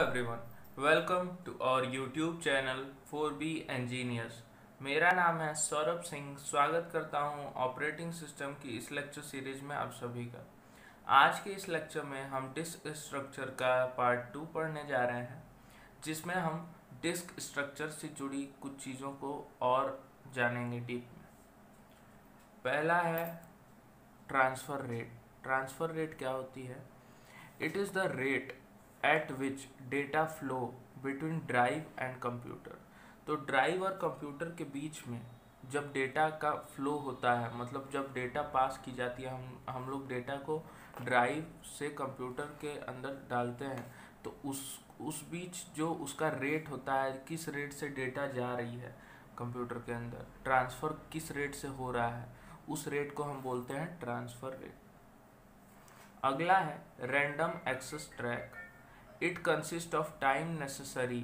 Everyone, welcome to our YouTube channel 4B engineers. मेरा नाम है सौरभ सिंह। स्वागत करता हूं ऑपरेटिंग सिस्टम की इस लेक्चर सीरीज में आप सभी का। आज के इस लेक्चर में हम डिस्क स्ट्रक्चर का पार्ट 2 पढ़ने जा रहे हैं, जिसमें हम डिस्क स्ट्रक्चर से जुड़ी कुछ चीज़ों को और जानेंगे डीप में। पहला है ट्रांसफ़र रेट। ट्रांसफ़र रेट क्या होती है? It is the rate at which data flow between drive and computer. तो ड्राइव और कंप्यूटर के बीच में जब डेटा का फ्लो होता है, मतलब जब डेटा पास की जाती है, हम लोग डेटा को ड्राइव से कंप्यूटर के अंदर डालते हैं, तो उस बीच जो उसका रेट होता है, किस रेट से डेटा जा रही है कंप्यूटर के अंदर, ट्रांसफ़र किस रेट से हो रहा है, उस रेट को हम बोलते हैं ट्रांसफ़र रेट। अगला है random access track. It consists of time necessary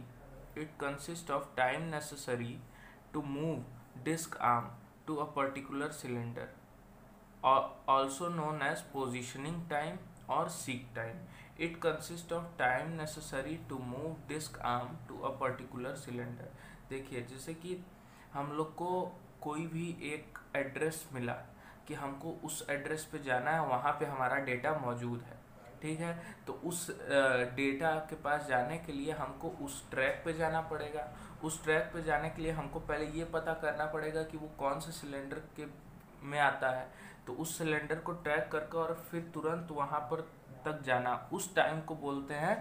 to move disk arm to a particular cylinder, also known as positioning time or seek time. It consists of time necessary to move disk arm to a particular cylinder. देखिए, जैसे कि हम लोग को कोई भी एक address मिला कि हमको उस एड्रेस पे जाना है, वहाँ पे हमारा डेटा मौजूद है, ठीक है। तो उस डेटा के पास जाने के लिए हमको उस ट्रैक पे जाना पड़ेगा। उस ट्रैक पे जाने के लिए हमको पहले ये पता करना पड़ेगा कि वो कौन से सिलेंडर के में आता है। तो उस सिलेंडर को ट्रैक करके और फिर तुरंत वहाँ पर तक जाना, उस टाइम को बोलते हैं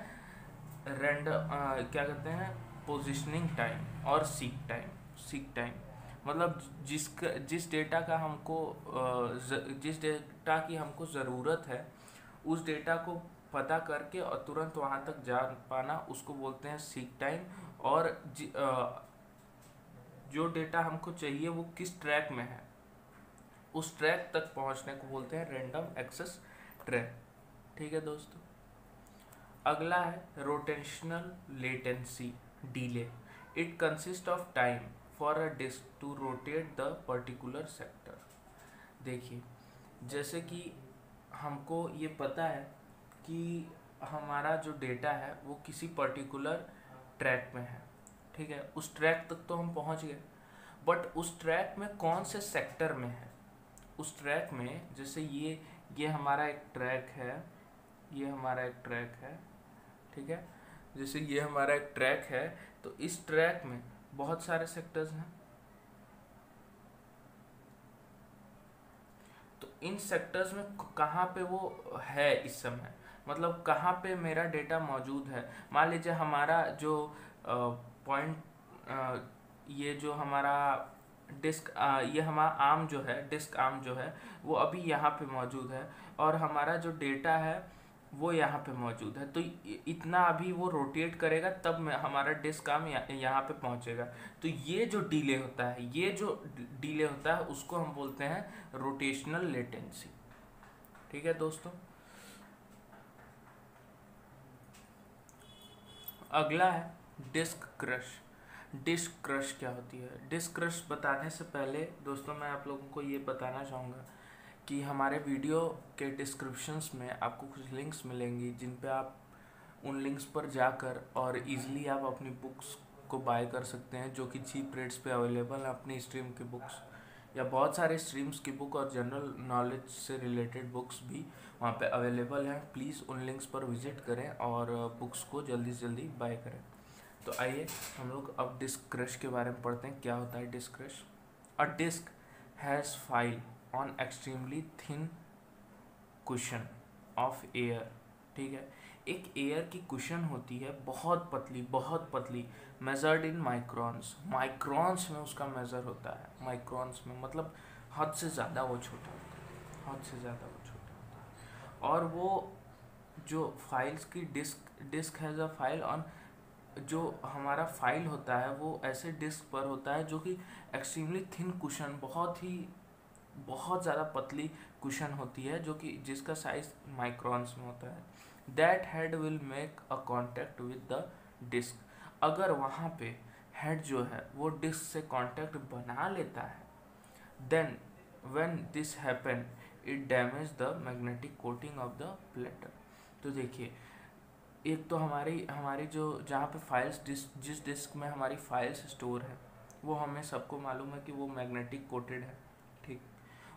क्या कहते हैं, पोजिशनिंग टाइम और सीक टाइम। सीक टाइम मतलब जिस डेटा का हमको जिस डेटा की हमको ज़रूरत है, उस डेटा को पता करके और तुरंत वहाँ तक जा पाना, उसको बोलते हैं सीक टाइम। और जो डेटा हमको चाहिए वो किस ट्रैक में है, उस ट्रैक तक पहुँचने को बोलते हैं रैंडम एक्सेस ट्रैक। ठीक है दोस्तों। अगला है rotational latency delay. It consist of time for a disk to rotate the particular sector. देखिए, जैसे कि हमको ये पता है कि हमारा जो डेटा है वो किसी पर्टिकुलर ट्रैक में है, ठीक है। उस ट्रैक तक तो हम पहुंच गए, बट उस ट्रैक में कौन से सेक्टर में है, उस ट्रैक में, जैसे ये हमारा एक ट्रैक है, ये हमारा एक ट्रैक है, ठीक है। जैसे ये हमारा एक ट्रैक है, तो इस ट्रैक में बहुत सारे सेक्टर्स हैं। तो इन सेक्टर्स में कहाँ पे वो है इस समय, मतलब कहाँ पे मेरा डेटा मौजूद है। मान लीजिए हमारा जो ये जो हमारा डिस्क ये हमारा आर्म जो है, डिस्क आर्म जो है, वो अभी यहाँ पे मौजूद है, और हमारा जो डेटा है वो यहाँ पे मौजूद है। तो इतना अभी वो रोटेट करेगा, तब हमारा डिस्क आर्म यहाँ पे पहुँचेगा। तो ये जो डिले होता है, उसको हम बोलते हैं रोटेशनल लेटेंसी। ठीक है दोस्तों। अगला है डिस्क क्रश। डिस्क क्रश क्या होती है? डिस्क क्रश बताने से पहले दोस्तों मैं आप लोगों को ये बताना चाहूँगा कि हमारे वीडियो के डिस्क्रिप्शंस में आपको कुछ लिंक्स मिलेंगी, जिन पे आप उन लिंक्स पर जाकर और इजीली आप अपनी बुक्स को बाय कर सकते हैं, जो कि चीप रेट्स पे अवेलेबल है। अपनी स्ट्रीम की बुक्स या बहुत सारे स्ट्रीम्स की बुक और जनरल नॉलेज से रिलेटेड बुक्स भी वहाँ पे अवेलेबल हैं। प्लीज़ उन लिंक्स पर विजिट करें और बुक्स को जल्दी से जल्दी बाय करें। तो आइए हम लोग अब डिस्क क्रश के बारे में पढ़ते हैं। क्या होता है disk crash? A disk has file on extremely thin cushion of air. ठीक है, एक एयर की कुशन होती है, बहुत पतली, मेजर्ड इन माइक्रॉन्स। माइक्रॉन्स में उसका मेजर होता है। माइक्रॉन्स में मतलब हद से ज़्यादा वो छोटा होता है, हद से ज़्यादा वो छोटा होता है। और वो जो फाइल्स की disk has a file on, जो हमारा फाइल होता है वो ऐसे डिस्क पर होता है जो कि एक्सट्रीमली थिन कुशन, बहुत ज़्यादा पतली कुशन होती है, जो कि जिसका साइज माइक्रॉन्स में होता है। That head will make a contact with the disk. अगर वहाँ पे हेड जो है वो डिस्क से कॉन्टैक्ट बना लेता है, then when this happen it damage the magnetic coating of the platter. तो देखिए, एक तो हमारी हमारी जो जहाँ पे फाइल्स जिस डिस्क में हमारी फाइल्स स्टोर है वो हमें सबको मालूम है कि वो मैग्नेटिक कोटेड है, ठीक।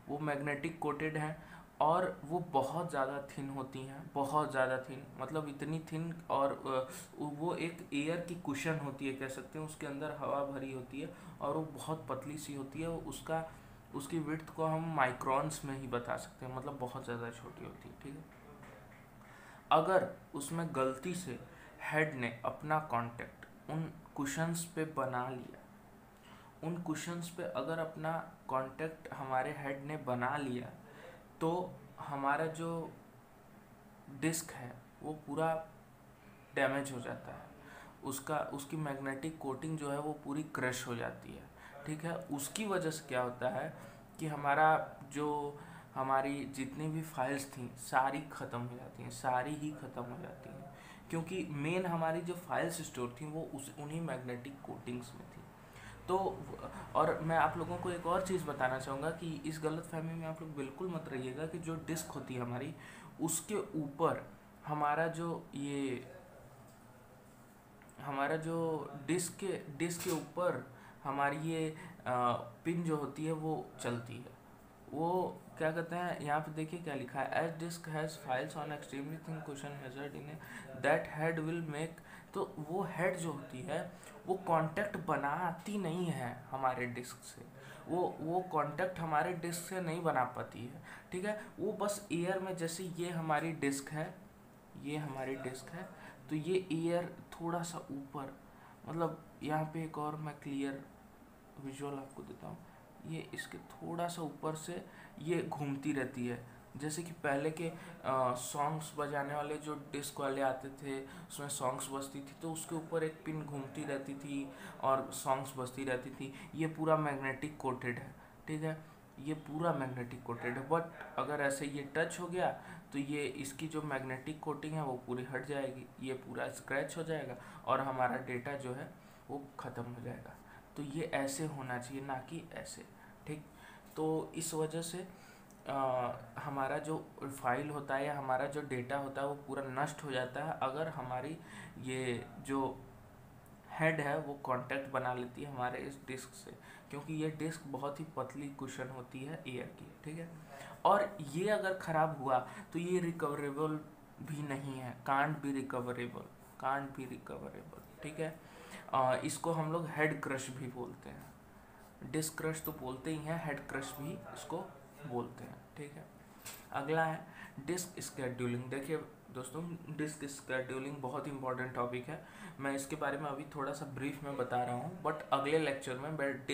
वो मैग्नेटिक कोटेड है और वो बहुत ज़्यादा थिन होती हैं, बहुत ज़्यादा थिन, मतलब इतनी थिन, और वो एक एयर की कुशन होती है कह सकते हैं, उसके अंदर हवा भरी होती है और वो बहुत पतली सी होती है। उसकी विड्थ को हम माइक्रॉन्स में ही बता सकते हैं, मतलब बहुत ज़्यादा छोटी होती है, ठीक है। अगर उसमें गलती से हेड ने अपना कांटेक्ट उन कुशन्स पे बना लिया, उन कुशन्स पे अगर अपना कांटेक्ट हमारे हेड ने बना लिया, तो हमारा जो डिस्क है वो पूरा डैमेज हो जाता है, उसकी मैग्नेटिक कोटिंग जो है वो पूरी क्रश हो जाती है, ठीक है। उसकी वजह से क्या होता है कि हमारी जितनी भी फाइल्स थी सारी ख़त्म हो जाती हैं, सारी ही ख़त्म हो जाती हैं, क्योंकि मेन हमारी जो फाइल्स स्टोर थी वो उन्हीं मैग्नेटिक कोटिंग्स में थी। तो और मैं आप लोगों को एक और चीज़ बताना चाहूँगा कि इस गलतफहमी में आप लोग बिल्कुल मत रहिएगा कि जो डिस्क होती है हमारी, उसके ऊपर हमारा जो डिस्क के ऊपर हमारी ये पिन जो होती है वो चलती है। वो क्या कहते हैं, यहाँ पे देखिए क्या लिखा है, as disk has files on extremely thin cushion hazard in that head will make. तो वो हेड जो होती है वो कांटेक्ट बनाती नहीं है हमारे डिस्क से, वो कांटेक्ट हमारे डिस्क से नहीं बना पाती है, ठीक है। वो बस एयर में, जैसे ये हमारी डिस्क है, ये हमारी डिस्क है, तो ये एयर थोड़ा सा ऊपर, मतलब यहाँ पे एक और मैं क्लियर विजुअल आपको देता हूँ, ये इसके थोड़ा सा ऊपर से ये घूमती रहती है। जैसे कि पहले के सॉन्ग्स बजाने वाले जो डिस्क वाले आते थे उसमें सॉन्ग्स बजती थी, तो उसके ऊपर एक पिन घूमती रहती थी और सॉन्ग्स बजती रहती थी। ये पूरा मैग्नेटिक कोटेड है, ठीक है, ये पूरा मैग्नेटिक कोटेड है। बट अगर ऐसे ये टच हो गया तो ये इसकी जो मैग्नेटिक कोटिंग है वो पूरी हट जाएगी, ये पूरा स्क्रैच हो जाएगा और हमारा डेटा जो है वो ख़त्म हो जाएगा। तो ये ऐसे होना चाहिए, ना कि ऐसे, ठीक। तो इस वजह से हमारा जो फाइल होता है या हमारा जो डेटा होता है वो पूरा नष्ट हो जाता है अगर हमारी ये जो हेड है वो कांटेक्ट बना लेती है हमारे इस डिस्क से, क्योंकि ये डिस्क बहुत ही पतली कुशन होती है एयर की, ठीक है। और ये अगर ख़राब हुआ तो ये रिकवरेबल भी नहीं है, कांट बी रिकवरेबल, ठीक है। इसको हम लोग हेड क्रश भी बोलते हैं, डिस्क क्रश तो बोलते ही हैं, हेड क्रश भी इसको बोलते हैं, ठीक है। अगला है डिस्क स्केड्यूलिंग। देखिए दोस्तों, डिस्क स्केड्यूलिंग बहुत ही इंपॉर्टेंट टॉपिक है। मैं इसके बारे में अभी थोड़ा सा ब्रीफ में बता रहा हूँ, बट अगले लेक्चर में मैं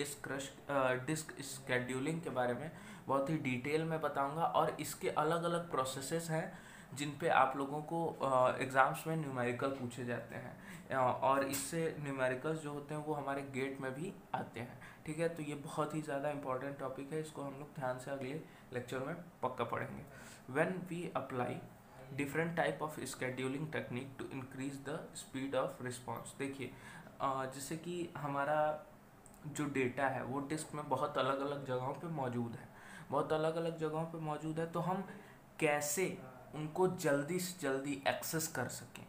डिस्क स्केड्यूलिंग के बारे में बहुत ही डिटेल में बताऊँगा, और इसके अलग अलग प्रोसेसेस हैं जिन पे आप लोगों को एग्ज़ाम्स में न्यूमेरिकल पूछे जाते हैं, और इससे न्यूमेरिकल्स जो होते हैं वो हमारे गेट में भी आते हैं, ठीक है। तो ये बहुत ही ज़्यादा इंपॉर्टेंट टॉपिक है, इसको हम लोग ध्यान से अगले लेक्चर में पक्का पढ़ेंगे। When we apply different type of scheduling technique to increase the speed of response. देखिए जैसे कि हमारा जो डेटा है वो डिस्क में बहुत अलग अलग जगहों पे मौजूद है, बहुत अलग अलग जगहों पे मौजूद है, तो हम कैसे उनको जल्दी से जल्दी एक्सेस कर सकें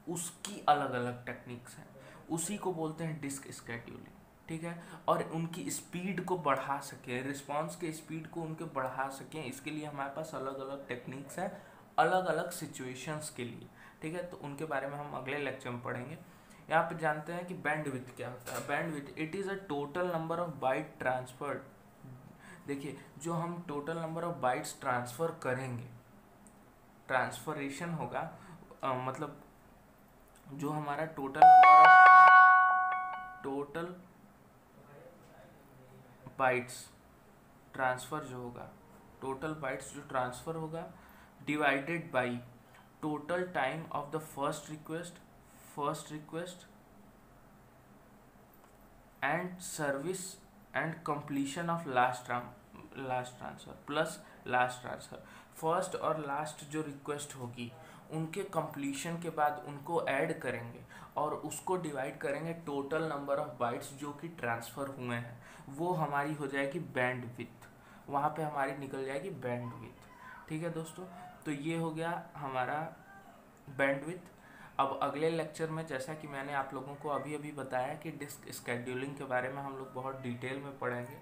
उसकी अलग अलग टेक्निक्स हैं, उसी को बोलते हैं डिस्क स्केड्यूलिंग, ठीक है। और उनकी स्पीड को बढ़ा सकें, रिस्पांस के स्पीड को उनके बढ़ा सकें, इसके लिए हमारे पास अलग अलग टेक्निक्स हैं अलग अलग सिचुएशंस के लिए, ठीक है। तो उनके बारे में हम अगले लेक्चर में पढ़ेंगे। यहाँ पे जानते हैं कि बैंडविड्थ क्या होता है। Bandwidth it is a total number of bite transferred. देखिए जो हम total number of bytes transfer करेंगे, ट्रांसफरेशन होगा, मतलब जो हमारा टोटल बाइट्स ट्रांसफ़र जो होगा, टोटल बाइट्स जो ट्रांसफ़र होगा divided by total time of the first request and service and completion of last transfer plus last transfer. First और लास्ट जो रिक्वेस्ट होगी उनके कंप्लीशन के बाद उनको ऐड करेंगे और उसको डिवाइड करेंगे टोटल नंबर ऑफ बाइट्स जो कि ट्रांसफ़र हुए हैं, वो हमारी हो जाएगी बैंडविड्थ, वहाँ पे हमारी निकल जाएगी बैंडविड्थ, ठीक है दोस्तों। तो ये हो गया हमारा बैंडविड्थ। अब अगले लेक्चर में, जैसा कि मैंने आप लोगों को अभी अभी बताया कि डिस्क स्केड्यूलिंग के बारे में हम लोग बहुत डिटेल में पढ़ेंगे।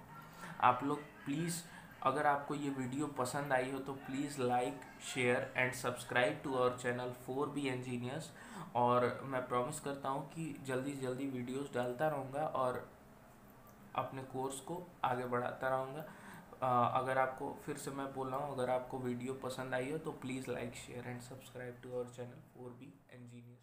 आप लोग प्लीज़, अगर आपको ये वीडियो पसंद आई हो तो please like, share and subscribe to our channel 4B engineers. और मैं प्रॉमिस करता हूँ कि जल्दी से जल्दी वीडियोस डालता रहूँगा और अपने कोर्स को आगे बढ़ाता रहूँगा। अगर आपको, फिर से मैं बोल रहा हूँ, अगर आपको वीडियो पसंद आई हो तो please like, share and subscribe to our channel 4B engineers.